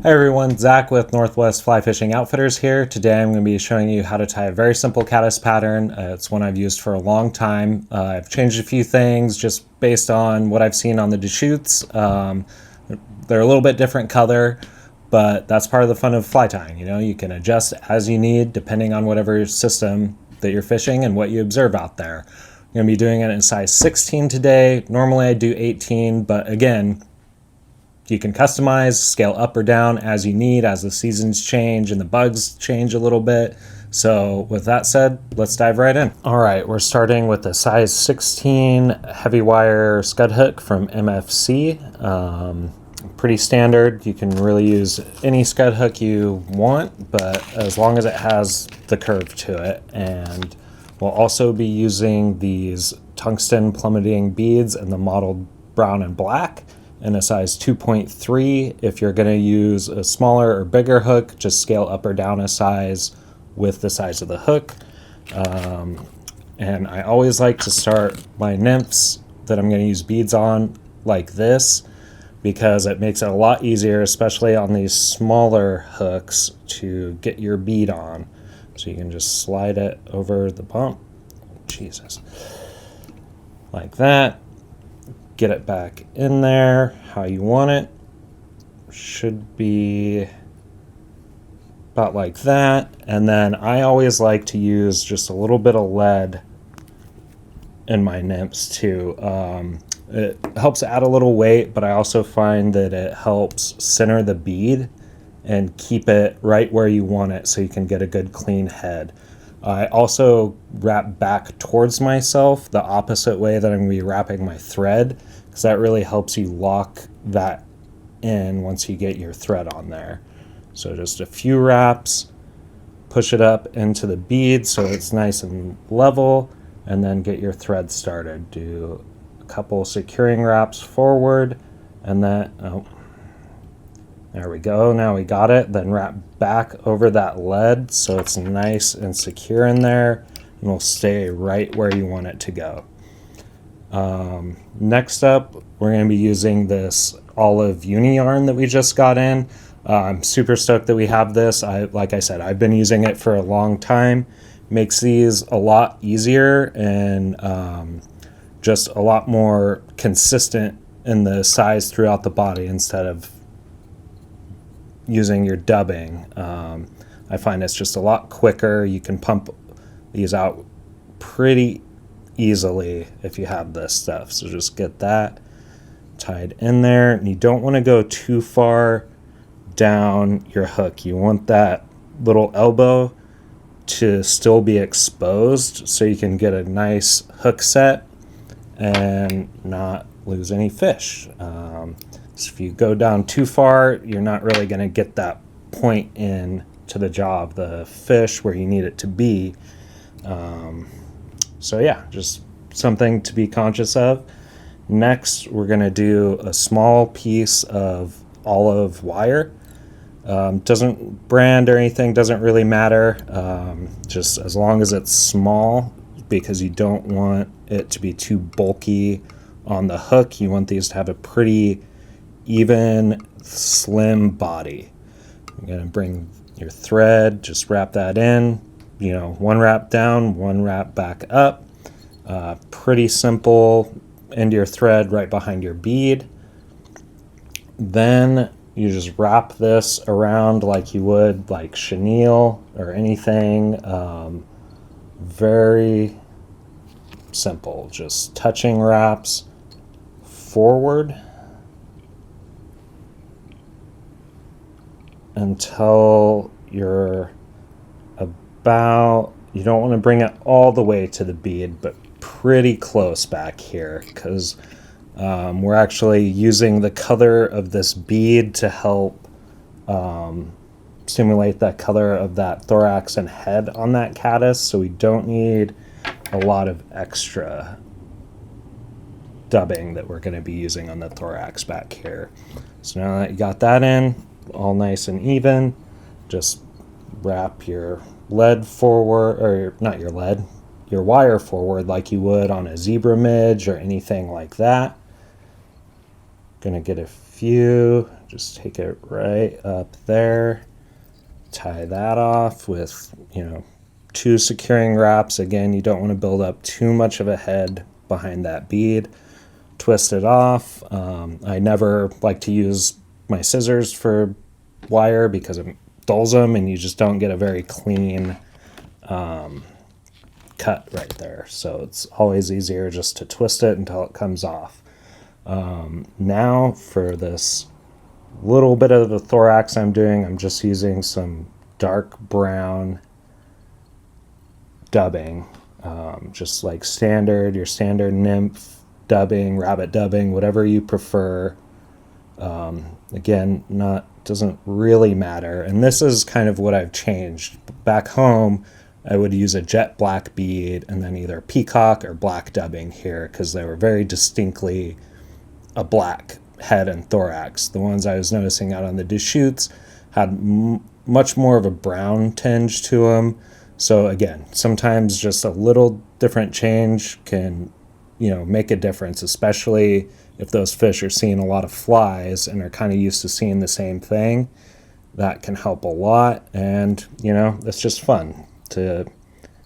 Hi everyone, Zach with Northwest Fly Fishing Outfitters here. Today I'm going to be showing you how to tie a very simple caddis pattern. It's one I've used for a long time. I've changed a few things just based on what I've seen on the Deschutes. They're a little bit different color, but that's part of the fun of fly tying. You know, you can adjust as you need depending on whatever system that you're fishing and what you observe out there. I'm going to be doing it in size 16 today. Normally I do 18, but again, you can customize, scale up or down as you need, as the seasons change and the bugs change a little bit. So with that said, let's dive right in. All right, we're starting with the size 16 heavy wire scud hook from MFC. Pretty standard. You can really use any scud hook you want, but as long as it has the curve to it. And we'll also be using these tungsten plummeting beads in the mottled brown and black, in a size 2.3. If you're going to use a smaller or bigger hook, just scale up or down a size with the size of the hook. And I always like to start my nymphs that I'm going to use beads on like this, because it makes it a lot easier, especially on these smaller hooks, to get your bead on. So you can just slide it over the bump. Jesus. Like that. Get it back in there how you want it. Should be about like that. And then I always like to use just a little bit of lead in my nymphs too. It helps add a little weight, but I also find that it helps center the bead and keep it right where you want it so you can get a good clean head. I also wrap back towards myself the opposite way that I'm going to be wrapping my thread, because that really helps you lock that in once you get your thread on there. So just a few wraps, push it up into the bead so it's nice and level, and then get your thread started. Do a couple securing wraps forward, and then, oh, there we go. Now we got it. Then wrap back over that lead so it's nice and secure in there, and will stay right where you want it to go. Next up, we're going to be using this olive Uni-Yarn that we just got in. I'm super stoked that we have this. Like I said, I've been using it for a long time. Makes these a lot easier and just a lot more consistent in the size throughout the body instead of using your dubbing. I find it's just a lot quicker. You can pump these out pretty easily if you have this stuff. So just get that tied in there. And you don't want to go too far down your hook. You want that little elbow to still be exposed so you can get a nice hook set and not lose any fish. So if you go down too far, you're not really going to get that point in to the jaw of the fish where you need it to be. So yeah, just something to be conscious of. Next, we're going to do a small piece of olive wire. Doesn't brand or anything, doesn't really matter. Just as long as it's small, because you don't want it to be too bulky on the hook. You want these to have a pretty even, slim body. You're going to bring your thread, just wrap that in, you know, one wrap down, one wrap back up. Pretty simple. End your thread right behind your bead. Then you just wrap this around like you would like chenille or anything. Very simple, just touching wraps forward until you're about, you don't want to bring it all the way to the bead, but pretty close back here, because we're actually using the color of this bead to help stimulate that color of that thorax and head on that caddis, so we don't need a lot of extra dubbing that we're going to be using on the thorax back here. So now that you got that in, all nice and even, just wrap your lead forward, or not your lead, your wire forward like you would on a zebra midge or anything like that. Gonna get a few just take it right up there, tie that off with, you know, 2 securing wraps. Again, you don't want to build up too much of a head behind that bead. Twist it off. I never like to use my scissors for wire because it dulls them and you just don't get a very clean cut right there. So it's always easier just to twist it until it comes off. Now for this little bit of the thorax I'm doing, I'm just using some dark brown dubbing, just like your standard nymph dubbing, rabbit dubbing, whatever you prefer. Again, doesn't really matter. And this is kind of what I've changed. Back home, I would use a jet black bead and then either peacock or black dubbing here because they were very distinctly a black head and thorax. The ones I was noticing out on the Deschutes had much more of a brown tinge to them. So again, sometimes just a little different change can, you know, make a difference, especially if those fish are seeing a lot of flies and are kind of used to seeing the same thing. That can help a lot. And, you know, it's just fun to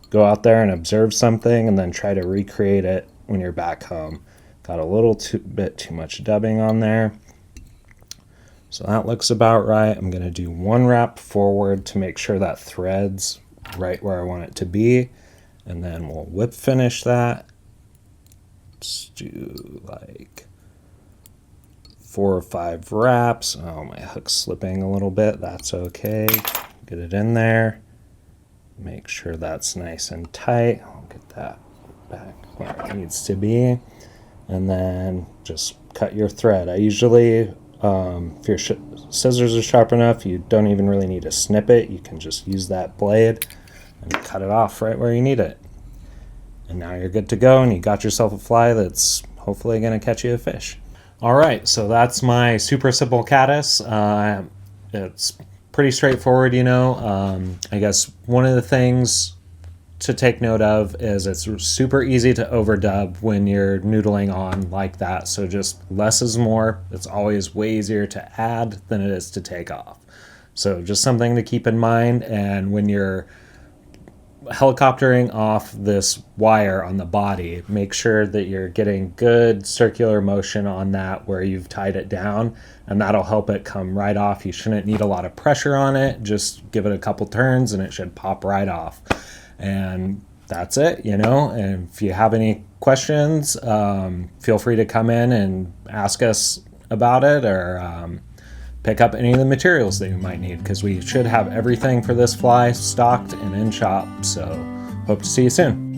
go out there and observe something and then try to recreate it when you're back home. Got a little bit too much dubbing on there. So that looks about right. I'm going to do 1 wrap forward to make sure that thread's right where I want it to be. And then we'll whip finish that. Let's do like 4 or 5 wraps. Oh, my hook's slipping a little bit. That's okay. Get it in there. Make sure that's nice and tight. I'll get that back where it needs to be. And then just cut your thread. I usually, if your scissors are sharp enough, you don't even really need to snip it. You can just use that blade and cut it off right where you need it. And now you're good to go, and you got yourself a fly that's hopefully going to catch you a fish. All right, so that's my super simple caddis. It's pretty straightforward, you know. I guess one of the things to take note of is it's super easy to overdub when you're noodling on like that. So just less is more. It's always way easier to add than it is to take off. So just something to keep in mind. And when you're helicoptering off this wire on the body, make sure that you're getting good circular motion on that where you've tied it down, and that'll help it come right off. You shouldn't need a lot of pressure on it. Just give it a couple turns and it should pop right off. And that's it, you know. And if you have any questions, feel free to come in and ask us about it, or pick up any of the materials that you might need, because we should have everything for this fly stocked and in shop. So hope to see you soon.